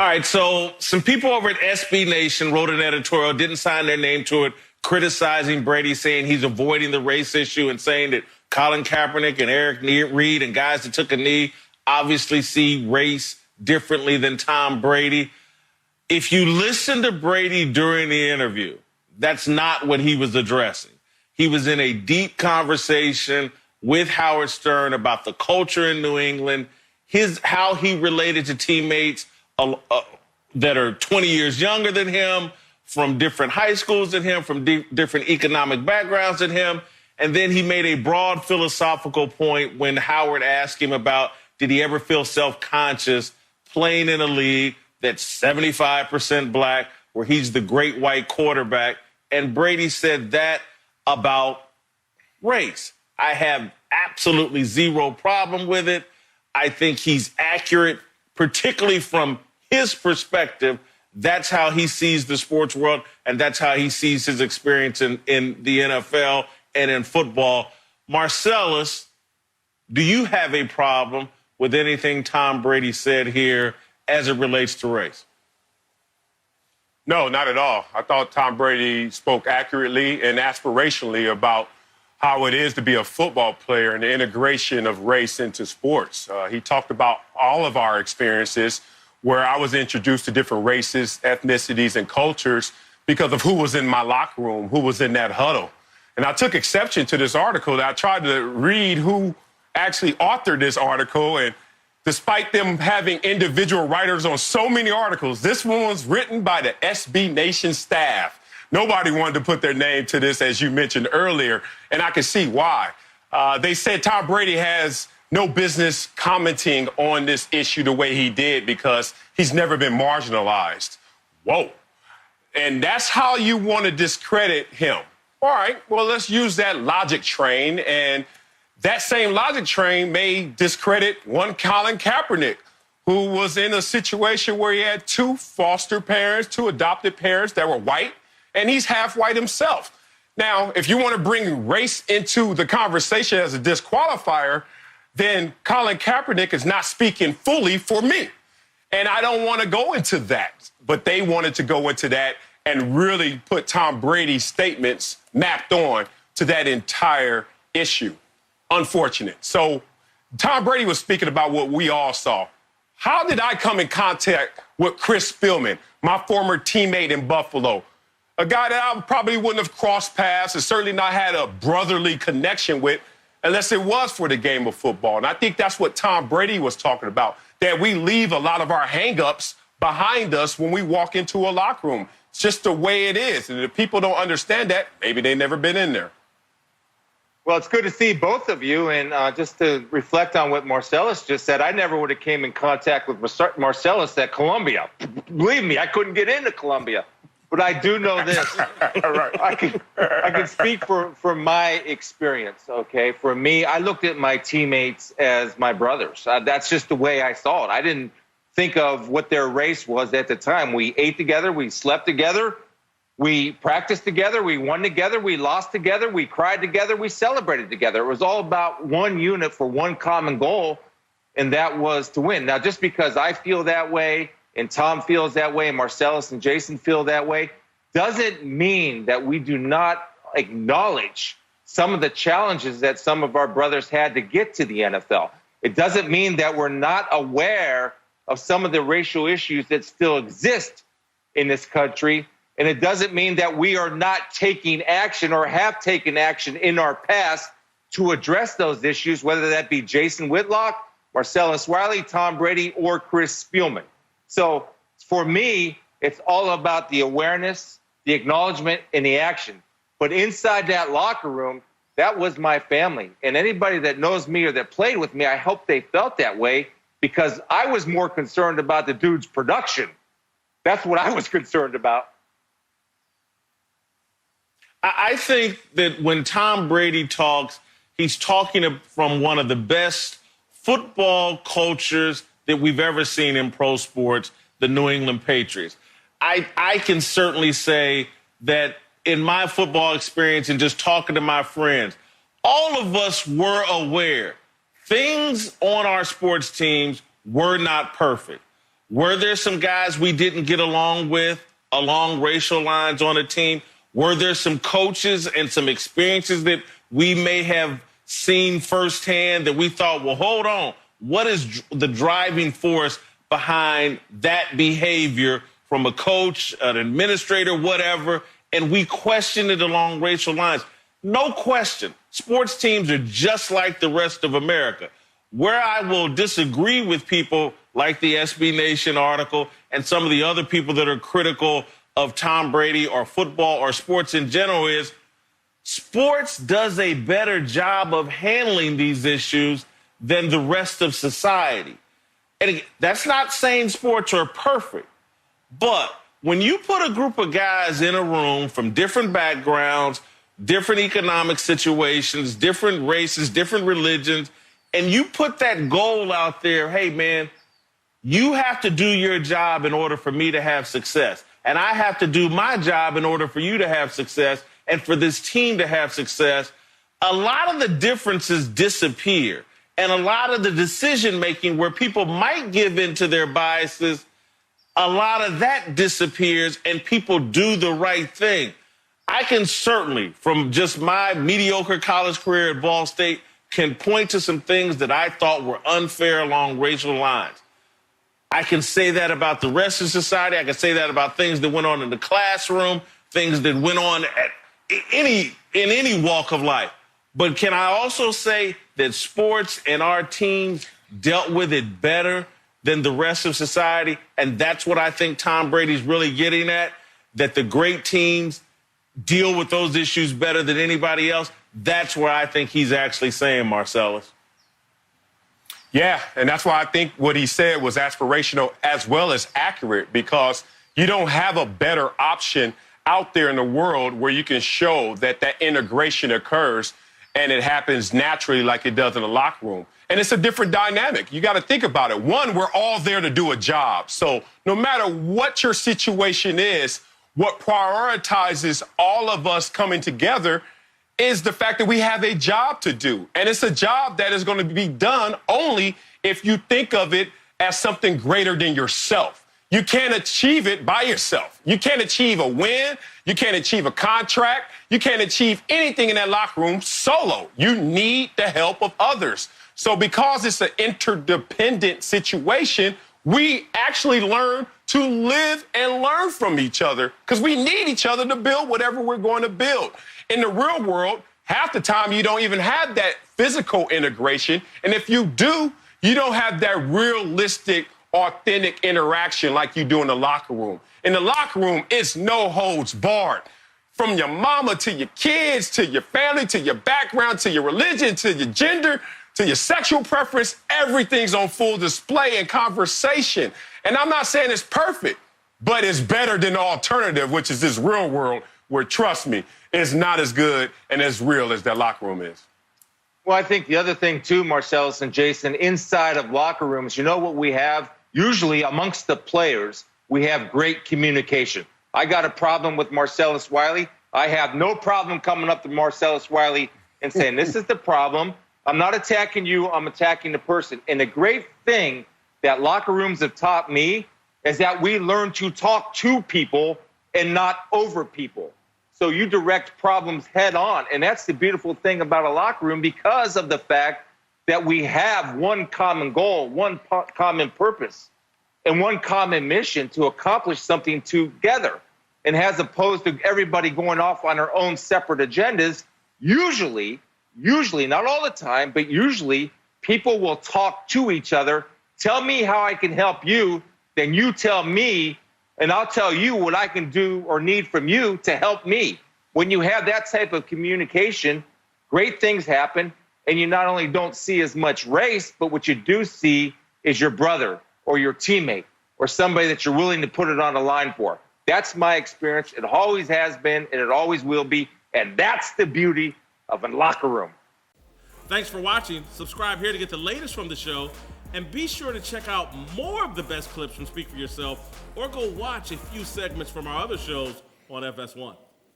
All right, so some people over at SB Nation wrote an editorial, didn't sign their name to it, criticizing Brady, saying he's avoiding the race issue and saying that Colin Kaepernick and Eric Reed and guys that took a knee obviously see race differently than Tom Brady. If you listen to Brady during the interview, that's not what he was addressing. He was in a deep conversation with Howard Stern about the culture in New England, how he related to teammates that are 20 years younger than him, from different high schools than him, from different economic backgrounds than him. And then he made a broad philosophical point when Howard asked him about, did he ever feel self-conscious playing in a league that's 75% black, where he's the great white quarterback? And Brady said that about race. I have absolutely zero problem with it. I think he's accurate, particularly from his perspective. That's how he sees the sports world, and that's how he sees his experience in the NFL and in football. Marcellus, do you have a problem with anything Tom Brady said here as it relates to race? No, not at all. I thought Tom Brady spoke accurately and aspirationally about how it is to be a football player and the integration of race into sports. He talked about all of our experiences where I was introduced to different races, ethnicities, and cultures because of who was in my locker room, who was in that huddle. And I took exception to this article. I tried to read who actually authored this article, and despite them having individual writers on so many articles, this one was written by the SB Nation staff. Nobody wanted to put their name to this, as you mentioned earlier, and I can see why. They said Tom Brady has no business commenting on this issue the way he did because he's never been marginalized. Whoa. And that's how you want to discredit him. All right, well, let's use that logic train, and that same logic train may discredit one Colin Kaepernick, who was in a situation where he had two foster parents, two adopted parents that were white, and he's half white himself. Now, if you want to bring race into the conversation as a disqualifier, then Colin Kaepernick is not speaking fully for me. And I don't want to go into that. But they wanted to go into that and really put Tom Brady's statements mapped on to that entire issue. Unfortunate. So Tom Brady was speaking about what we all saw. How did I come in contact with Chris Spielman, my former teammate in Buffalo? A guy that I probably wouldn't have crossed paths and certainly not had a brotherly connection with unless it was for the game of football. And I think that's what Tom Brady was talking about, that we leave a lot of our hang-ups behind us when we walk into a locker room. It's just the way it is. And if people don't understand that, maybe they've never been in there. Well, it's good to see both of you. And just to reflect on what Marcellus just said, I never would have came in contact with Marcellus at Columbia. Believe me, I couldn't get into Columbia. But I do know this. Right. I can speak for my experience, okay? For me, I looked at my teammates as my brothers. That's just the way I saw it. I didn't think of what their race was at the time. We ate together. We slept together. We practiced together. We won together. We lost together. We cried together. We celebrated together. It was all about one unit for one common goal, and that was to win. Now, just because I feel that way and Tom feels that way and Marcellus and Jason feel that way doesn't mean that we do not acknowledge some of the challenges that some of our brothers had to get to the NFL. It doesn't mean that we're not aware of some of the racial issues that still exist in this country. And it doesn't mean that we are not taking action or have taken action in our past to address those issues, whether that be Jason Whitlock, Marcellus Wiley, Tom Brady, or Chris Spielman. So for me, it's all about the awareness, the acknowledgement, and the action. But inside that locker room, that was my family. And anybody that knows me or that played with me, I hope they felt that way because I was more concerned about the dude's production. That's what I was concerned about. I think that when Tom Brady talks, he's talking from one of the best football cultures that we've ever seen in pro sports, the New England Patriots. I can certainly say that in my football experience and just talking to my friends, all of us were aware things on our sports teams were not perfect. Were there some guys we didn't get along with along racial lines on a team? Were there some coaches and some experiences that we may have seen firsthand that we thought, well, hold on, what is the driving force behind that behavior from a coach, an administrator, whatever, and we questioned it along racial lines? No question. Sports teams are just like the rest of America. Where I will disagree with people like the SB Nation article and some of the other people that are critical of Tom Brady or football or sports in general is sports does a better job of handling these issues than the rest of society. And again, that's not saying sports are perfect, but when you put a group of guys in a room from different backgrounds, different economic situations, different races, different religions, and you put that goal out there, hey, man, you have to do your job in order for me to have success. And I have to do my job in order for you to have success and for this team to have success. A lot of the differences disappear. And a lot of the decision-making where people might give in to their biases, a lot of that disappears and people do the right thing. I can certainly, from just my mediocre college career at Ball State, can point to some things that I thought were unfair along racial lines. I can say that about the rest of society. I can say that about things that went on in the classroom, things that went on in any walk of life. But can I also say that sports and our teams dealt with it better than the rest of society? And that's what I think Tom Brady's really getting at, that the great teams deal with those issues better than anybody else. That's where I think he's actually saying, Marcellus. Yeah, and that's why I think what he said was aspirational as well as accurate, because you don't have a better option out there in the world where you can show that that integration occurs and it happens naturally like it does in the locker room. And it's a different dynamic. You got to think about it. One, we're all there to do a job. So no matter what your situation is, what prioritizes all of us coming together is the fact that we have a job to do. And it's a job that is going to be done only if you think of it as something greater than yourself. You can't achieve it by yourself. You can't achieve a win. You can't achieve a contract. You can't achieve anything in that locker room solo. You need the help of others. So because it's an interdependent situation, we actually learn to live and learn from each other because we need each other to build whatever we're going to build. In the real world, half the time you don't even have that physical integration. And if you do, you don't have that realistic, authentic interaction like you do in the locker room. In the locker room, it's no holds barred. From your mama to your kids, to your family, to your background, to your religion, to your gender, to your sexual preference, everything's on full display in conversation. And I'm not saying it's perfect, but it's better than the alternative, which is this real world where, trust me, it's not as good and as real as that locker room is. Well, I think the other thing, too, Marcellus and Jason, inside of locker rooms, you know what we have? Usually amongst the players, we have great communication. I got a problem with Marcellus Wiley. I have no problem coming up to Marcellus Wiley and saying, this is the problem. I'm not attacking you. I'm attacking the person. And the great thing that locker rooms have taught me is that we learn to talk to people and not over people. So you direct problems head on. And that's the beautiful thing about a locker room because of the fact that we have one common goal, one common purpose, and one common mission to accomplish something together. And as opposed to everybody going off on their own separate agendas, usually, not all the time, but usually people will talk to each other. Tell me how I can help you, then you tell me, and I'll tell you what I can do or need from you to help me. When you have that type of communication, great things happen, and you not only don't see as much race, but what you do see is your brother or your teammate or somebody that you're willing to put it on the line for. That's my experience. It always has been, and it always will be, and that's the beauty of a locker room. Thanks for watching. Subscribe here to get the latest from the show. And be sure to check out more of the best clips from Speak For Yourself or go watch a few segments from our other shows on FS1.